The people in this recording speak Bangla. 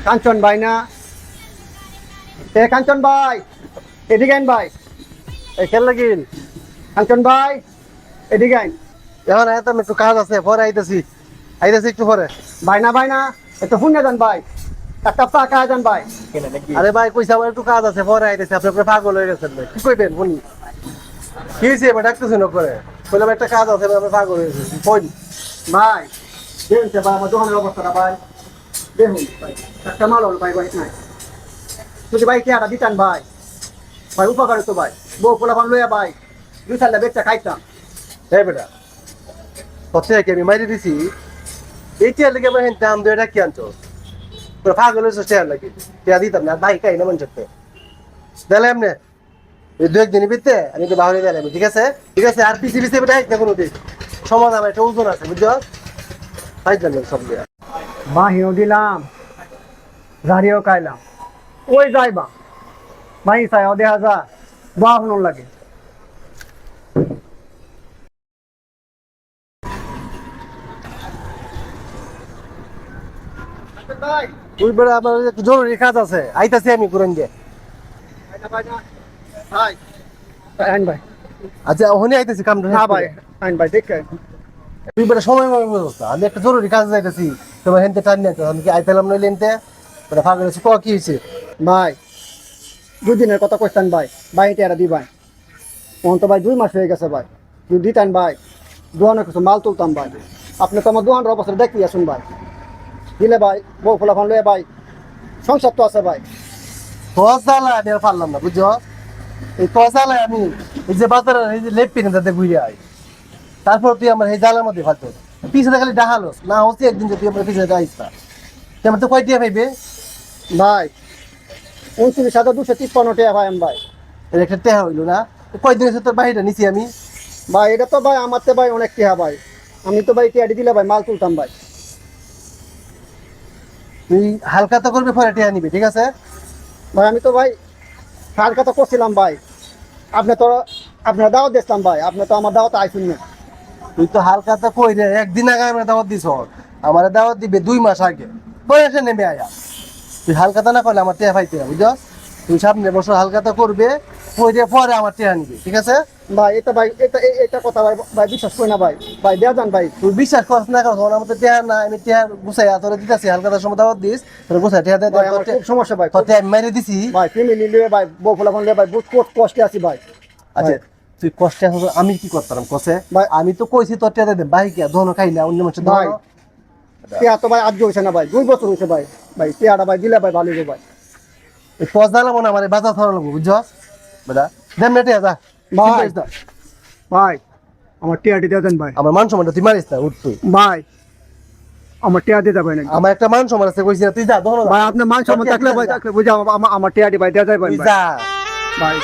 কাঞ্চন ভাই না? এ কাঞ্চন ভাই, এদিকে আইন ভাই। এই খেল লাগিল কাঞ্চন ভাই, এদিকে আইন। এখন আয়াতাম একটু কাজ আছে, পরে আইতেছি একটু পরে। ভাই না, একটু শুনে যান ভাই, একটা চা খাওয়া যান ভাই। আরে ভাই কইছে আমার একটু কাজ আছে, পরে আইতেছি। আপনি আপনার পাগল হয়ে গেছেন ভাই, কি কইবেন শুনি? কি হয়েছে এবার ডাকতেছি না করে? বললাম একটা কাজ আছে, আমি পাগল হয়ে গেছি। কই ভাই দেখুন ভাই আমার দোকানের অবস্থাটা ভাই, দেখুন ভাই একটা মাল হল ভাই, ভাই নাই যদি ভাই কেয়ারা দিতেন ভাই, ভাই উপকার হতো ভাই, বউ পোলাপান লইয়া ভাই 2-4টা বেচা খাইতাম। এই বেটা কোথায় কি আমি মাইরে দিছি? এই টিয়ার লেগে আমার দাম দিয়ে এটা কি আনছো? পুরো পাগল হয়েছে টিয়ার লাগে, টিয়া দিতাম না, ভাই খাই না মন চাচ্ছে দিলে এমনি। এই 2-1 দিনের ভিতরে আমি তো বাহরে দিলাম, ঠিক আছে ঠিক আছে। আর পিছিয়ে পিছিয়ে বেটা না কোনো দিন সমাজ আমার একটা ওজন আছে, বুঝছো? তাই জানলাম সব দিয়া বাহিও দিলাম, ঝাড়িও খাইলাম, ওই যাইবা ভাই চাই দেখা যা বাহন লাগে। ভাই তুই বেটা আমার একটু জরুরি কাজ আছে, আইতাছি আমি কোরআন দিয়ে। ভাই আইন ভাই। আচ্ছা ওখানে আইতাছি কামটা শেষ হ্যাঁ করে। ভাই আইন ভাই দেখে। তুই বেটা সময় মতো বুঝছ, আমি একটা জরুরি কাজ যাইতাছি, তোমার হেনতে টান নিয়ে আমি কি আইতালাম নইলে এনতে বেটা পাগল হয়েছে। কি হয়েছে? ভাই 2 দিনের কথা কইতেন ভাই, ভাই এটা দি ভাই, তখন তো ভাই 2 মাস হয়ে গেছে ভাই, যদি দিতেন ভাই দোকানে কিছু মাল তুলতাম ভাই। আপনি তো আমার দোকানের অবস্থা দেখি আসুন ভাই, দিলে ভাই বউ ফোলাফান লয়ে ভাই সংসার তো আছে ভাই। কসালা আমি আর পারলাম না, বুঝছো? এই কসালায় আমি এই যে বাজারের এই যে লেপ পিনে তাতে ঘুরে আই, তারপর তুই আমার এই জালের মধ্যে ফালতো পিছনে খালি ডাহালোস না হচ্ছে। একদিন যদি আমার পিছনে যাইস না তেমন তো কয়টিয়া পাইবে ভাই 29,253 টাকা ভাই ভাই। এর একটা টেহা হইলো না? কয়দিন এসে তোর বাহিরে নিছি আমি। ভাই এটা তো ভাই আমার তো ভাই অনেক টাকা ভাই, আমি তো ভাই টিয়াডি দিলে ভাই মাল তুলতাম ভাই। তুই হালকা তো করবে, পরে টেহা নিবি, ঠিক আছে? ভাই আমি তো ভাই কার কথা করছিলাম ভাই, আপনি তো আপনার দাওয়াত দিয়েছিলাম ভাই, আপনি তো আমার দাওয়াত আইসুন না। তুই তো হালকা তো কই রে, একদিন আগে আমার দাওয়াত দিছ, আমার দাওয়াত দিবে 2 মাস আগে, পরে এসে নেমে আয়া। তুই হালকাতা না করলে আমার টেহা পাইতে হবে, বুঝছস? তুই সামনে বছর হালকাতা করবে, পরে পরে আমার টেহা নিবি, ঠিক আছে? ভাই এটা ভাই এটা কথা ভাই ভাই বিশ্বাস করি না ভাই, ভাই দেয়া যান ভাই। তুই বিশ্বাস করছ না করছ, আমার তো টেহা না, আমি টেহা গুছাই তোরে দিতেছি, হালকাতার সময় দাওয়াত দিস, তোর গুছাই টেহা ভাই আমার খুব সমস্যা ভাই, তোতে আমি মেরে দিছি। ভাই ফ্যামিলি লিয়ে ভাই বউ ফোলাফান লিয়ে ভাই বহুত কষ্টে আছি ভাই। আচ্ছা তুই কষ্টে আছিস, আমি কি করতাম কসে? ভাই আমি তো কইছি তোর টেহা দে, ভাই কি ধন খাই না, অন্য মানুষের ভাই ধন। টিয়া তো ভাই আজকে হয়েছে না ভাই, 2 বছর হয়েছে ভাই, ভাই টিয়াটা ভাই দিলে ভাই ভালো হইবো ভাই। এই পয়সা লাগবো না, আমার বাজার ধরা লাগবো, বুঝছস বেটা? দেন না টেহা যা। ভাই। চিন্তা করিস না। ভাই আমার টিয়াটি দিয়ে দেন ভাই। আমার মান সম্মানটা তুই মারিস না, উঠ তুই। ভাই আমার টিয়া দিয়ে যাবেন আমার একটা মান সম্মান আছে, কইছি না তুই যা ধরো ভাই, আপনার মান সম্মান থাকলে ভাই থাকলে বুঝা আমার টিয়াটি ভাই দেওয়া যায় ভাই। তুই যা। ভাই